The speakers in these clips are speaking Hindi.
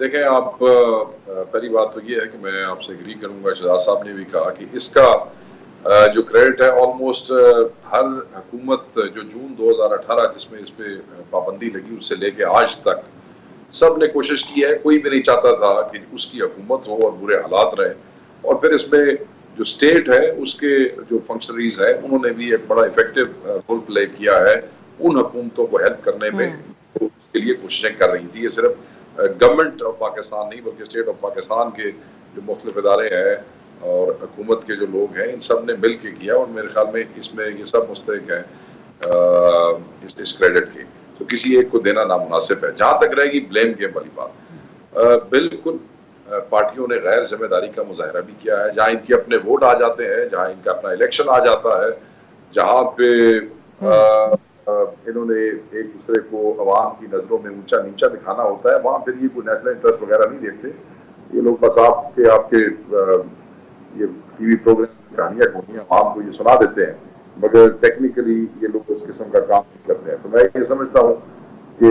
देखें आप, पहली बात तो ये है कि मैं आपसे एग्री करूंगा, शहजाद साहब ने भी कहा कि इसका जो क्रेडिट है ऑलमोस्ट हर हुकूमत जो जून 2018 जिसमें इस पे पाबंदी लगी उससे लेके आज तक सब ने कोशिश की है। कोई भी नहीं चाहता था कि उसकी हुकूमत हो और बुरे हालात रहे। और फिर इसमें जो स्टेट है उसके जो फंक्शनरीज है उन्होंने भी एक बड़ा इफेक्टिव रोल प्ले किया है उन हुकूमतों को हेल्प करने में। तो उसके लिए कोशिशें कर रही थी। ये सिर्फ गवर्नमेंट ऑफ पाकिस्तान नहीं बल्कि स्टेट ऑफ पाकिस्तान के जो मुख्तलिफ इदारे हैं और हुकूमत के जो लोग हैं इन सब ने मिल के किया। और मेरे ख्याल में इसमें ये सब मुस्तहिक है इस क्रेडिट के। तो किसी एक को देना नामुनासिब है। जहां तक रहेगी ब्लेम गेम वाली बात, बिल्कुल पार्टियों ने गैर जिम्मेदारी का मुजाहरा भी किया है। जहां इनके अपने वोट आ जाते हैं, जहां इनका अपना इलेक्शन आ जाता है, जहां पे इन्होंने एक दूसरे को अवाम की नजरों में ऊंचा नीचा दिखाना होता है, वहां फिर ये कोई नेशनल इंटरेस्ट वगैरह नहीं देखते। ये लोग बस आपके ये टीवी प्रोग्राम कहानियां होनी आवाम को ये सुना देते हैं, मगर टेक्निकली ये लोग उस किस्म का काम नहीं करते हैं। तो मैं ये समझता हूँ कि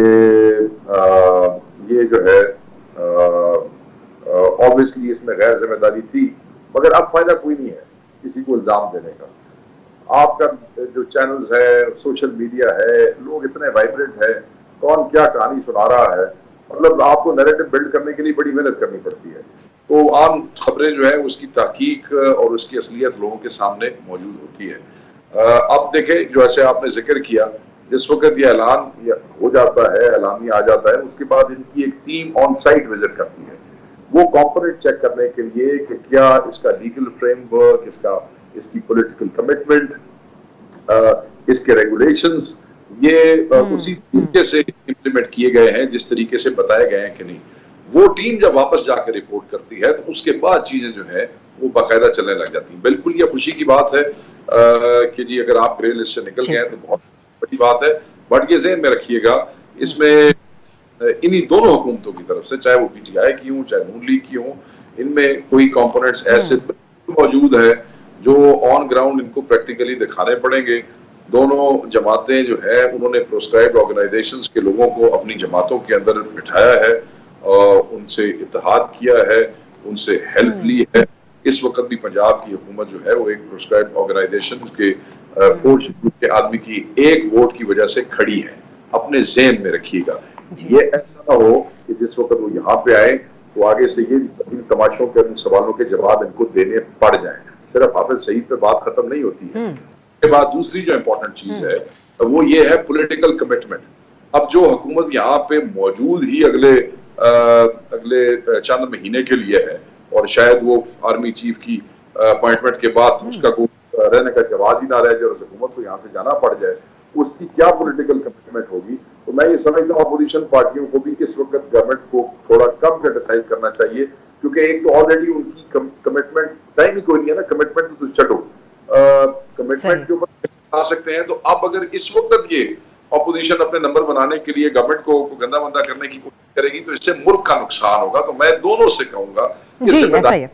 ये जो है ऑब्वियसली इसमें गैर जिम्मेदारी थी, मगर अब फायदा कोई नहीं है किसी को इल्जाम देने का। आपका जो चैनल्स है, सोशल मीडिया है, लोग इतने वाइब्रेंट है, कौन क्या कहानी सुना रहा है, मतलब आपको नैरेटिव बिल्ड करने के लिए बड़ी मेहनत करनी पड़ती है। तो आम खबरें जो है उसकी तहकीक और उसकी असलियत लोगों के सामने मौजूद होती है। अब देखें, जो ऐसे आपने जिक्र किया, जिस वक्त ये ऐलान हो जाता है, ऐलानिया आ जाता है, उसके बाद इनकी एक टीम ऑन साइट विजिट करती है वो कंपोनेंट चेक करने के लिए कि क्या इसका लीगल फ्रेमवर्क, इसकी पॉलिटिकल कमिटमेंट, इसके रेगुलेशंस ये उसी तरीके से इम्प्लीमेंट किए गए हैं जिस तरीके से बताए गए हैं कि नहीं। वो टीम जब वापस जाकर रिपोर्ट करती है तो उसके बाद चीजें जो है वो बाकायदा चलने लग जाती हैं। बिल्कुल ये खुशी की बात है कि जी अगर आप ग्रे लिस्ट से निकल गए तो बहुत बड़ी बात है। बट ये ज़हन में रखिएगा, इसमें इन्हीं दोनों हुकूमतों की तरफ से, चाहे वो पीटीआई की हो चाहे नून लीग की हो, इनमें कोई कंपोनेंट्स ऐसे मौजूद है जो ऑन ग्राउंड इनको प्रैक्टिकली दिखाने पड़ेंगे। दोनों जमातें जो है उन्होंने प्रोस्क्राइब्ड ऑर्गेनाइजेशंस के लोगों को अपनी जमातों के अंदर बिठाया है और उनसे इत्तेहाद किया है, उनसे हेल्प ली है। इस वक्त भी पंजाब की हुकूमत जो है वो एक प्रोस्क्राइब्ड ऑर्गेनाइजेशन के के आदमी की एक वोट की वजह से खड़ी है। अपने ज़हन में रखिएगा, ये ऐसा ना हो कि जिस वक्त वो यहाँ पे आए तो आगे से ये तमाशों के सवालों के जवाब इनको देने पड़ जाए। सिर्फ हाफिज सईद पे बात खत्म नहीं होती है। उसके बाद दूसरी जो इम्पोर्टेंट चीज है वो ये है पॉलिटिकल कमिटमेंट। अब जो हुकूमत यहाँ पे मौजूद ही अगले चंद महीने के लिए है और शायद वो आर्मी चीफ की अपॉइंटमेंट के बाद उसका कोई रहने का जवाब ही ना रह जाए और हुकूमत को यहाँ से जाना पड़ जाए, उसकी क्या पॉलिटिकल कमिटमेंट होगी। तो मैं ये समझता हूँ अपोजिशन पार्टियों को भी इस वक्त गवर्नमेंट को थोड़ा कम क्रिटिसाइज करना चाहिए, क्योंकि एक तो ऑलरेडी उनकी कमिटमेंट टाइम ही कोई नहीं है ना। कमिटमेंट तो छठो, कमिटमेंट के ऊपर आ सकते हैं। तो अब अगर इस वक्त ये अपोजिशन अपने नंबर बनाने के लिए गवर्नमेंट को गंदा मंदा करने की कोशिश करेगी तो इससे मुल्क का नुकसान होगा। तो मैं दोनों से कहूंगा जी ऐसा ही है।